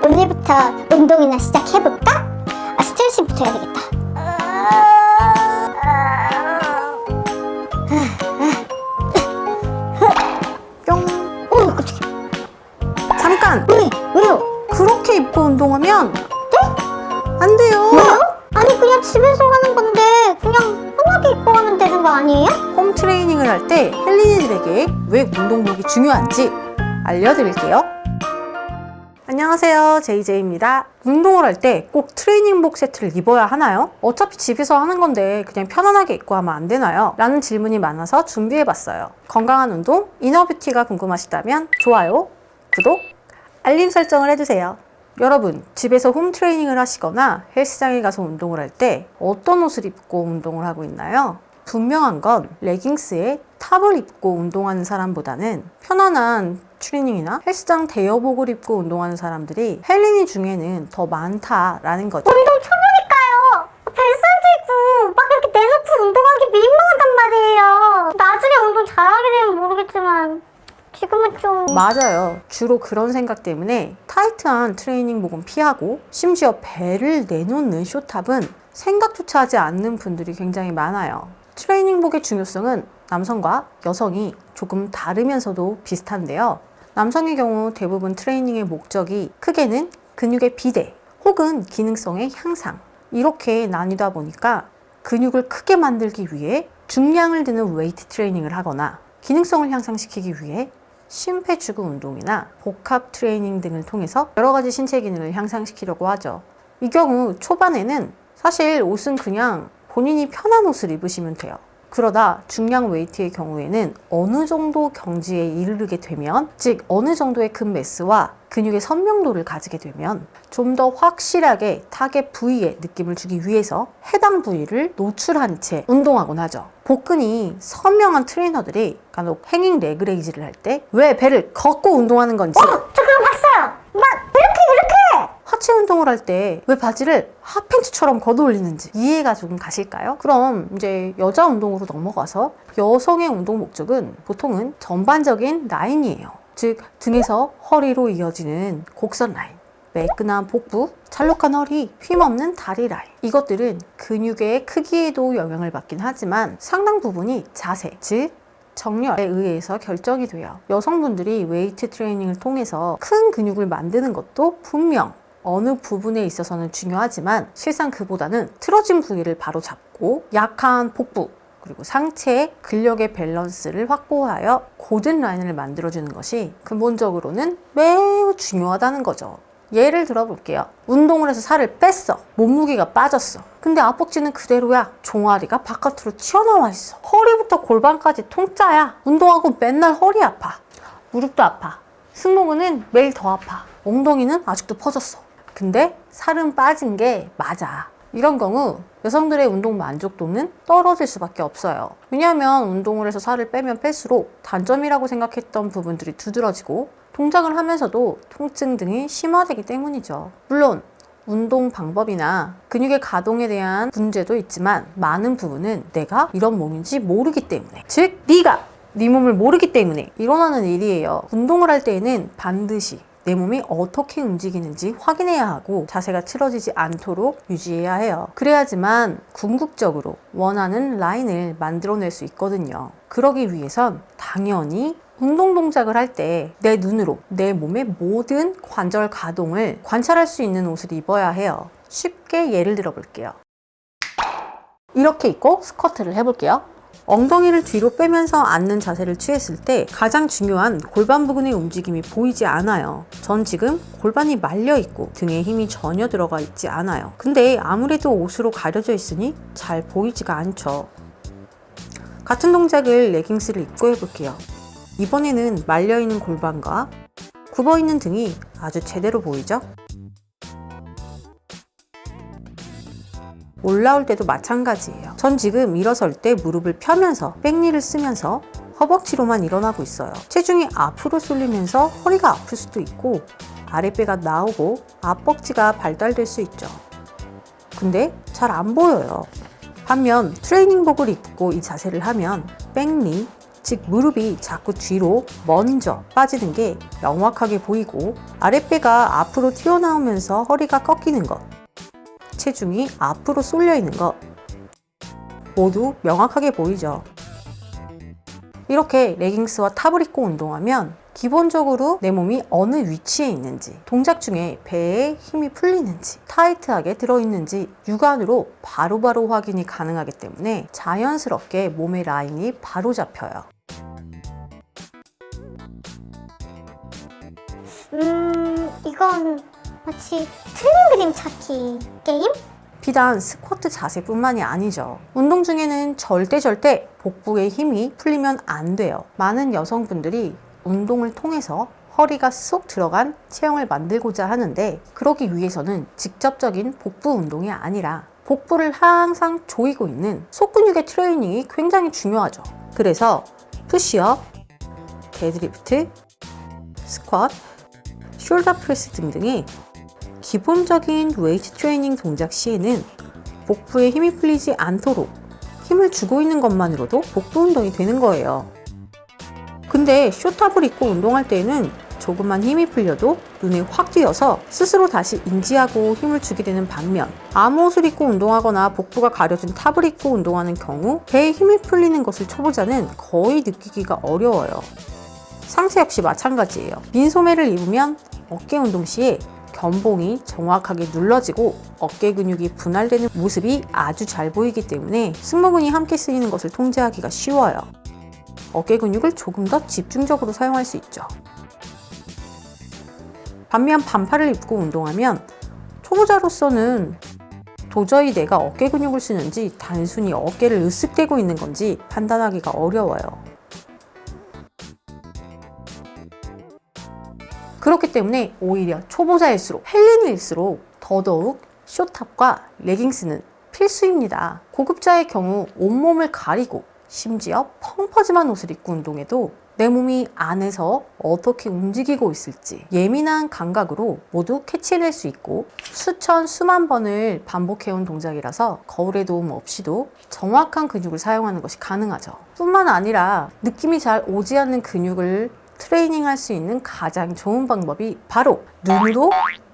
오늘부터 운동이나 시작해볼까? 스트레칭부터 해야 되겠다. 뿅. 깜짝이야. 잠깐! 왜요? 그렇게 입고 운동하면 안 돼요. 왜요? 아니 그냥 집에서 하는 건데 그냥 편하게 입고 하면 되는 거 아니에요? 홈 트레이닝을 할 때 헬린이들에게 왜 운동복이 중요한지 알려드릴게요. 안녕하세요, JJ입니다. 운동을 할 때 꼭 트레이닝복 세트를 입어야 하나요? 어차피 집에서 하는 건데 그냥 편안하게 입고 하면 안 되나요? 라는 질문이 많아서 준비해봤어요. 건강한 운동, 이너뷰티가 궁금하시다면 좋아요, 구독, 알림 설정을 해주세요. 여러분, 집에서 홈 트레이닝을 하시거나 헬스장에 가서 운동을 할 때 어떤 옷을 입고 운동을 하고 있나요? 분명한 건 레깅스에 탑을 입고 운동하는 사람보다는 편안한 트레이닝이나 헬스장 대여복을 입고 운동하는 사람들이 헬린이 중에는 더 많다라는 거죠. 운동 초보니까요. 뱃살도 있고 막 이렇게 내놓고 운동하기 민망하단 말이에요. 나중에 운동 잘하게 되면 모르겠지만 지금은 좀... 맞아요. 주로 그런 생각 때문에 타이트한 트레이닝복은 피하고 심지어 배를 내놓는 쇼탑은 생각조차 하지 않는 분들이 굉장히 많아요. 트레이닝복의 중요성은 남성과 여성이 조금 다르면서도 비슷한데요. 남성의 경우 대부분 트레이닝의 목적이 크게는 근육의 비대 혹은 기능성의 향상, 이렇게 나뉘다 보니까 근육을 크게 만들기 위해 중량을 드는 웨이트 트레이닝을 하거나 기능성을 향상시키기 위해 심폐지구 운동이나 복합 트레이닝 등을 통해서 여러 가지 신체 기능을 향상시키려고 하죠. 이 경우 초반에는 사실 옷은 그냥 본인이 편한 옷을 입으시면 돼요. 그러다 중량 웨이트의 경우에는 어느 정도 경지에 이르게 되면, 즉 어느 정도의 근 매스와 근육의 선명도를 가지게 되면 좀 더 확실하게 타겟 부위에 느낌을 주기 위해서 해당 부위를 노출한 채 운동하곤 하죠. 복근이 선명한 트레이너들이 간혹 행잉 레그레이즈를 할 때 왜 배를 걷고 운동하는 건지, 저 그거 봤어요. 막 이렇게 하체 운동을 할 때 왜 바지를 핫팬츠처럼 걷어 올리는지 이해가 조금 가실까요? 그럼 이제 여자 운동으로 넘어가서 여성의 운동 목적은 보통은 전반적인 라인이에요. 즉 등에서 허리로 이어지는 곡선 라인, 매끈한 복부, 잘록한 허리, 힘없는 다리 라인, 이것들은 근육의 크기에도 영향을 받긴 하지만 상당 부분이 자세, 즉 정렬에 의해서 결정이 돼요. 여성분들이 웨이트 트레이닝을 통해서 큰 근육을 만드는 것도 분명 어느 부분에 있어서는 중요하지만 실상 그보다는 틀어진 부위를 바로 잡고 약한 복부 그리고 상체의 근력의 밸런스를 확보하여 고든 라인을 만들어주는 것이 근본적으로는 매우 중요하다는 거죠. 예를 들어볼게요. 운동을 해서 살을 뺐어. 몸무게가 빠졌어. 근데 앞벅지는 그대로야. 종아리가 바깥으로 튀어나와 있어. 허리부터 골반까지 통짜야. 운동하고 맨날 허리 아파. 무릎도 아파. 승모근은 매일 더 아파. 엉덩이는 아직도 퍼졌어. 근데 살은 빠진 게 맞아. 이런 경우 여성들의 운동 만족도는 떨어질 수밖에 없어요. 왜냐하면 운동을 해서 살을 빼면 뺄수록 단점이라고 생각했던 부분들이 두드러지고 동작을 하면서도 통증 등이 심화되기 때문이죠. 물론 운동 방법이나 근육의 가동에 대한 문제도 있지만 많은 부분은 내가 이런 몸인지 모르기 때문에, 즉 네가 네 몸을 모르기 때문에 일어나는 일이에요. 운동을 할 때에는 반드시 내 몸이 어떻게 움직이는지 확인해야 하고 자세가 틀어지지 않도록 유지해야 해요. 그래야지만 궁극적으로 원하는 라인을 만들어낼 수 있거든요. 그러기 위해선 당연히 운동 동작을 할 때 내 눈으로 내 몸의 모든 관절 가동을 관찰할 수 있는 옷을 입어야 해요. 쉽게 예를 들어 볼게요. 이렇게 입고 스쿼트를 해볼게요. 엉덩이를 뒤로 빼면서 앉는 자세를 취했을 때 가장 중요한 골반 부근의 움직임이 보이지 않아요. 전 지금 골반이 말려 있고 등에 힘이 전혀 들어가 있지 않아요. 근데 아무래도 옷으로 가려져 있으니 잘 보이지가 않죠. 같은 동작을 레깅스를 입고 해볼게요. 이번에는 말려있는 골반과 굽어있는 등이 아주 제대로 보이죠? 올라올 때도 마찬가지예요. 전 지금 일어설 때 무릎을 펴면서 백니를 쓰면서 허벅지로만 일어나고 있어요. 체중이 앞으로 쏠리면서 허리가 아플 수도 있고 아랫배가 나오고 앞벅지가 발달될 수 있죠. 근데 잘 안 보여요. 반면 트레이닝복을 입고 이 자세를 하면 백니, 즉 무릎이 자꾸 뒤로 먼저 빠지는 게 명확하게 보이고 아랫배가 앞으로 튀어나오면서 허리가 꺾이는 것, 체중이 앞으로 쏠려 있는 것 모두 명확하게 보이죠. 이렇게 레깅스와 탑을 입고 운동하면 기본적으로 내 몸이 어느 위치에 있는지, 동작 중에 배에 힘이 풀리는지, 타이트하게 들어있는지 육안으로 바로바로 확인이 가능하기 때문에 자연스럽게 몸의 라인이 바로 잡혀요. 이건 마치 틀린 그림 찾기 게임? 비단 스쿼트 자세뿐만이 아니죠. 운동 중에는 절대 복부에 힘이 풀리면 안 돼요. 많은 여성분들이 운동을 통해서 허리가 쏙 들어간 체형을 만들고자 하는데 그러기 위해서는 직접적인 복부 운동이 아니라 복부를 항상 조이고 있는 속근육의 트레이닝이 굉장히 중요하죠. 그래서 푸시업, 데드리프트, 스쿼트, 숄더 프레스 등등의 기본적인 웨이트 트레이닝 동작 시에는 복부에 힘이 풀리지 않도록 힘을 주고 있는 것만으로도 복부 운동이 되는 거예요. 근데 쇼탑을 입고 운동할 때에는 조금만 힘이 풀려도 눈에 확 띄어서 스스로 다시 인지하고 힘을 주게 되는 반면 아무 옷을 입고 운동하거나 복부가 가려진 탑을 입고 운동하는 경우 배에 힘이 풀리는 것을 초보자는 거의 느끼기가 어려워요. 상체 역시 마찬가지예요. 민소매를 입으면 어깨 운동 시에 견봉이 정확하게 눌러지고 어깨 근육이 분할되는 모습이 아주 잘 보이기 때문에 승모근이 함께 쓰이는 것을 통제하기가 쉬워요. 어깨 근육을 조금 더 집중적으로 사용할 수 있죠. 반면 반팔을 입고 운동하면 초보자로서는 도저히 내가 어깨 근육을 쓰는지 단순히 어깨를 으쓱대고 있는 건지 판단하기가 어려워요. 그렇기 때문에 오히려 초보자일수록 헬린일수록 더더욱 쇼탑과 레깅스는 필수입니다. 고급자의 경우 온몸을 가리고 심지어 펑퍼짐한 옷을 입고 운동해도 내 몸이 안에서 어떻게 움직이고 있을지 예민한 감각으로 모두 캐치해낼 수 있고 수천 수만 번을 반복해온 동작이라서 거울의 도움 없이도 정확한 근육을 사용하는 것이 가능하죠. 뿐만 아니라 느낌이 잘 오지 않는 근육을 트레이닝할 수 있는 가장 좋은 방법이 바로 눈으로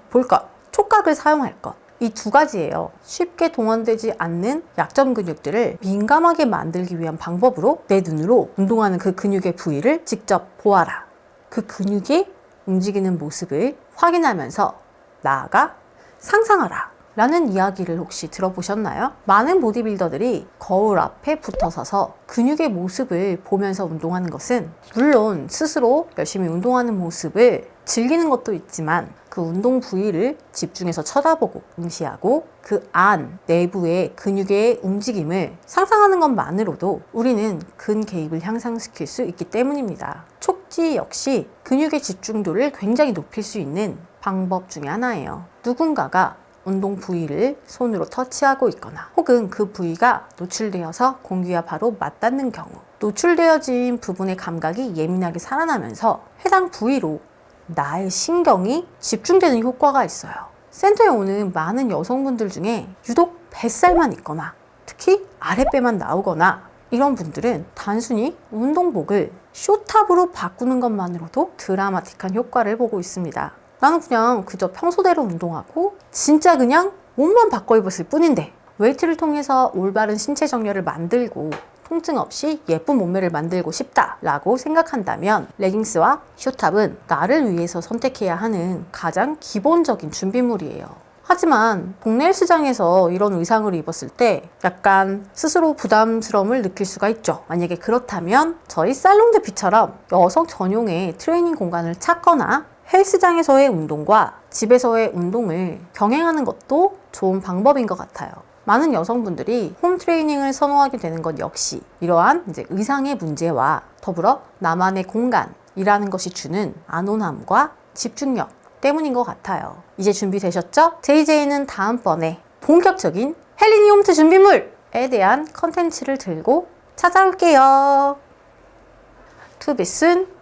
볼 것, 촉각을 사용할 것. 이 두 가지예요. 쉽게 동원되지 않는 약점 근육들을 민감하게 만들기 위한 방법으로 내 눈으로 운동하는 그 근육의 부위를 직접 보아라. 그 근육이 움직이는 모습을 확인하면서 나아가 상상하라. 라는 이야기를 혹시 들어보셨나요? 많은 보디빌더들이 거울 앞에 붙어 서서 근육의 모습을 보면서 운동하는 것은 물론 스스로 열심히 운동하는 모습을 즐기는 것도 있지만 그 운동 부위를 집중해서 쳐다보고 응시하고 그 안 내부의 근육의 움직임을 상상하는 것만으로도 우리는 근개입을 향상시킬 수 있기 때문입니다. 촉지 역시 근육의 집중도를 굉장히 높일 수 있는 방법 중에 하나예요. 누군가가 운동 부위를 손으로 터치하고 있거나 혹은 그 부위가 노출되어서 공기와 바로 맞닿는 경우 노출되어진 부분의 감각이 예민하게 살아나면서 해당 부위로 나의 신경이 집중되는 효과가 있어요. 센터에 오는 많은 여성분들 중에 유독 뱃살만 있거나 특히 아랫배만 나오거나 이런 분들은 단순히 운동복을 쇼탑으로 바꾸는 것만으로도 드라마틱한 효과를 보고 있습니다. 나는 그냥 그저 평소대로 운동하고 진짜 그냥 옷만 바꿔 입었을 뿐인데 웨이트를 통해서 올바른 신체 정렬을 만들고 통증 없이 예쁜 몸매를 만들고 싶다라고 생각한다면 레깅스와 쇼탑은 나를 위해서 선택해야 하는 가장 기본적인 준비물이에요. 하지만 동네 헬스장에서 이런 의상을 입었을 때 약간 스스로 부담스러움을 느낄 수가 있죠. 만약에 그렇다면 저희 살롱드피처럼 여성 전용의 트레이닝 공간을 찾거나 헬스장에서의 운동과 집에서의 운동을 병행하는 것도 좋은 방법인 것 같아요. 많은 여성분들이 홈 트레이닝을 선호하게 되는 것 역시 이러한 의상의 문제와 더불어 나만의 공간이라는 것이 주는 안온함과 집중력 때문인 것 같아요. 이제 준비되셨죠? JJ는 다음번에 본격적인 헬린이 홈트 준비물에 대한 컨텐츠를 들고 찾아올게요. To be soon.